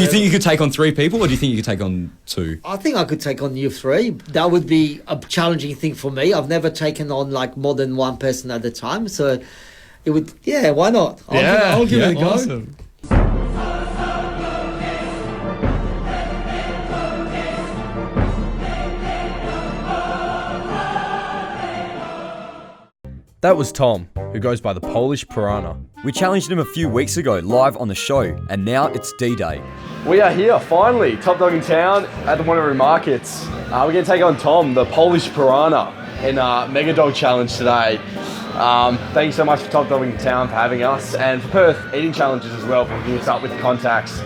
Do you think you could take on 3 people, or do you think you could take on 2? I think I could take on you 3. That would be a challenging thing for me. I've never taken on like more than one person at a time, so it would. Yeah, why not? I'll give it a go. Awesome. That was Tom, who goes by the Polish Piranha. We challenged him a few weeks ago live on the show, and now it's D-Day. We are here, finally, top dog in town at the Wanneroo Markets. We're going to take on Tom, the Polish Piranha, in our Mega Dog Challenge today. Thank you so much for Top Dog in Town for having us, and for Perth Eating Challenges as well for hooking us up with the contacts.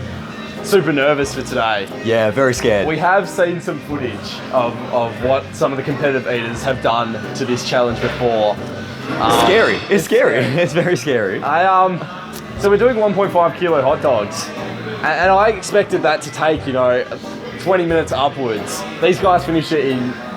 Super nervous for today. Yeah, very scared. We have seen some footage of what some of the competitive eaters have done to this challenge before. Scary. It's scary. It's very scary. So we're doing 1.5 kilo hot dogs, and I expected that to take 20 minutes upwards. These guys finished it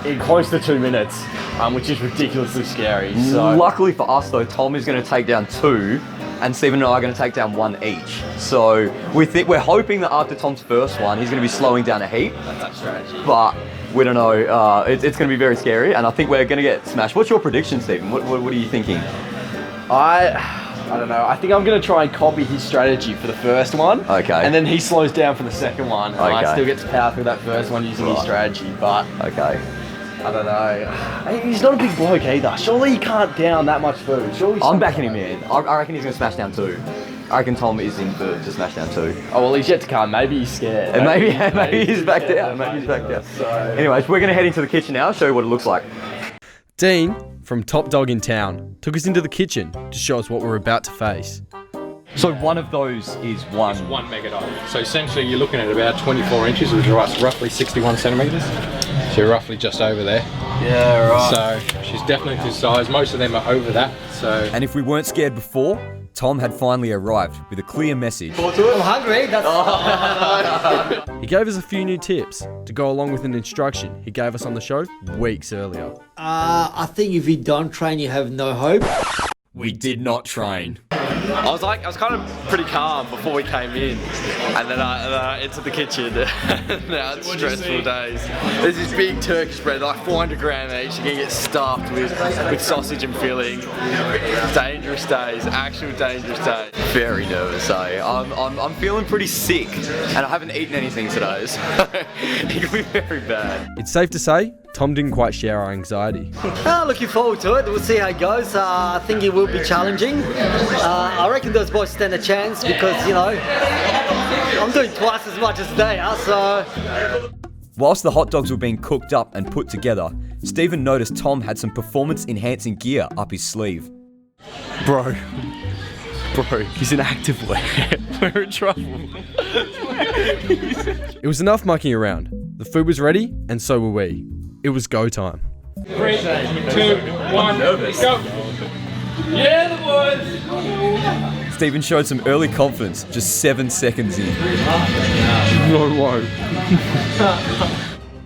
in close to 2 minutes, which is ridiculously scary. So luckily for us though, Tom is going to take down 2, and Stephen and I are going to take down 1 each. So we're hoping that after Tom's first one, he's going to be slowing down a heap. that's our strategy. But we don't know. It's going to be very scary, and I think we're going to get smashed. What's your prediction, Stephen? What are you thinking? I don't know. I think I'm going to try and copy his strategy for the first one. Okay. And then he slows down for the second one, and I still get to power through that first one using his strategy. But okay. I don't know. He's not a big bloke either. Surely he can't down that much food. Surely I'm backing him in. I reckon he's going to smash down 2. I reckon Tom is in to smash down 2. Oh, well, he's yet to come. Maybe he's scared. And maybe he's back down. Maybe he's back down. So, anyways, we're going to head into the kitchen now, show you what it looks like. Dean, from Top Dog in Town, took us into the kitchen to show us what we're about to face. So one of those is one. It's 1 mega dog. So essentially you're looking at about 24 inches, which is roughly 61 centimetres. So you're roughly just over there. Yeah, right. So she's definitely to size. Most of them are over that. So. And if we weren't scared before, Tom had finally arrived with a clear message. I'm hungry. He gave us a few new tips to go along with an instruction he gave us on the show weeks earlier. I think if you don't train, you have no hope. We did not train. I was kind of pretty calm before we came in, and then I entered the kitchen. Now it's stressful days. There's this big Turkish bread, like 400 gram each. You're gonna get stuffed with sausage and filling. Dangerous days, actual dangerous days. Very nervous, eh? I'm feeling pretty sick, and I haven't eaten anything today, so it could be very bad. It's safe to say, Tom didn't quite share our anxiety. Looking forward to it. We'll see how it goes. I think it will be challenging. I reckon those boys stand a chance because, I'm doing twice as much as they are, so... Whilst the hot dogs were being cooked up and put together, Stephen noticed Tom had some performance-enhancing gear up his sleeve. Bro, he's in active wear. We're in trouble. It was enough mucking around. The food was ready, and so were we. It was go time. 3, 2, 1, go! Yeah, the boys! Stephen showed some early confidence just 7 seconds in. No way.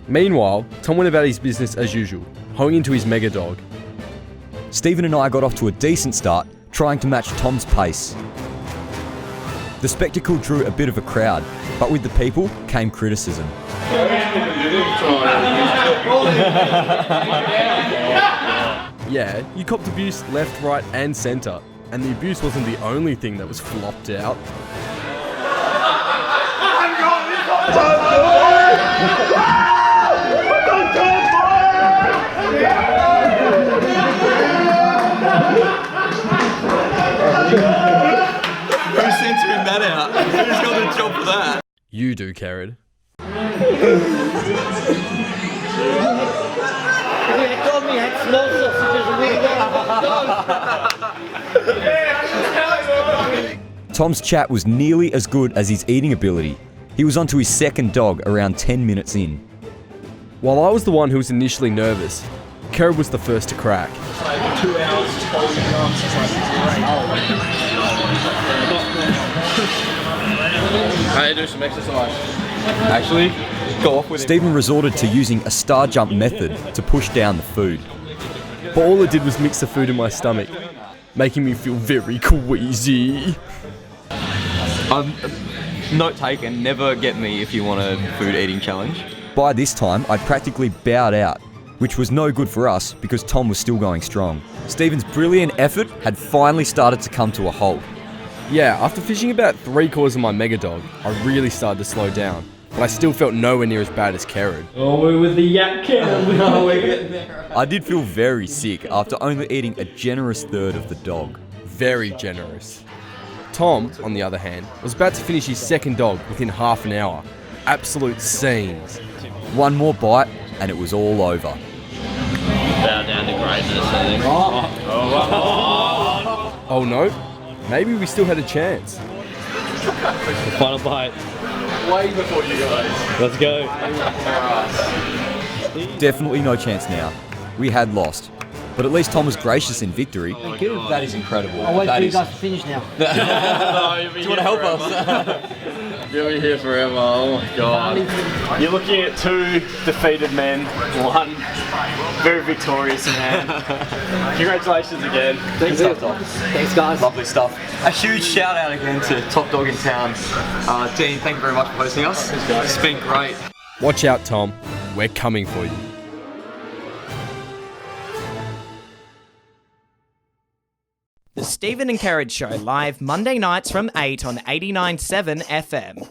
Meanwhile, Tom went about his business as usual, honing into his mega dog. Stephen and I got off to a decent start, trying to match Tom's pace. The spectacle drew a bit of a crowd, but with the people came criticism. Yeah, you copped abuse left, right and centre, and the abuse wasn't the only thing that was flopped out. Who's censoring that out? Who's got the job for that? You do, Kerrod. Tom's chat was nearly as good as his eating ability. He was onto his second dog around 10 minutes in. While I was the one who was initially nervous, Kerrod was the first to crack. 2 hours, 12 grams, Hey, do some exercise. Actually, go off with it. Stephen resorted to using a star jump method to push down the food. But all it did was mix the food in my stomach, making me feel very queasy. Note taken, never get me if you want a food eating challenge. By this time, I'd practically bowed out, which was no good for us because Tom was still going strong. Stephen's brilliant effort had finally started to come to a halt. Yeah, after finishing about 3/4 of my Mega Dog, I really started to slow down, but I still felt nowhere near as bad as Kerrod. Oh, we're with the yak can. We're getting there. I did feel very sick after only eating a generous third of the dog. Very generous. Tom, on the other hand, was about to finish his second dog within half an hour. Absolute scenes. One more bite and it was all over. Bow down to greatness, I think. Oh no, maybe we still had a chance. The final bite. Way before you guys. Let's go. Definitely no chance now. We had lost. But at least Tom was gracious in victory. That is incredible. I'll wait That for you is- guys to finish now. Do you want to help us? You'll be here forever. Oh my god. You're looking at 2 defeated men, 1 very victorious man. Congratulations again. Thanks, Top Dog. Thanks, guys. Lovely stuff. A huge shout out again to Top Dog in Town. Dean, thank you very much for hosting us. It's been great. Watch out, Tom. We're coming for you. The Stephen and Kerrod Show live Monday nights from 8 on 89.7 FM.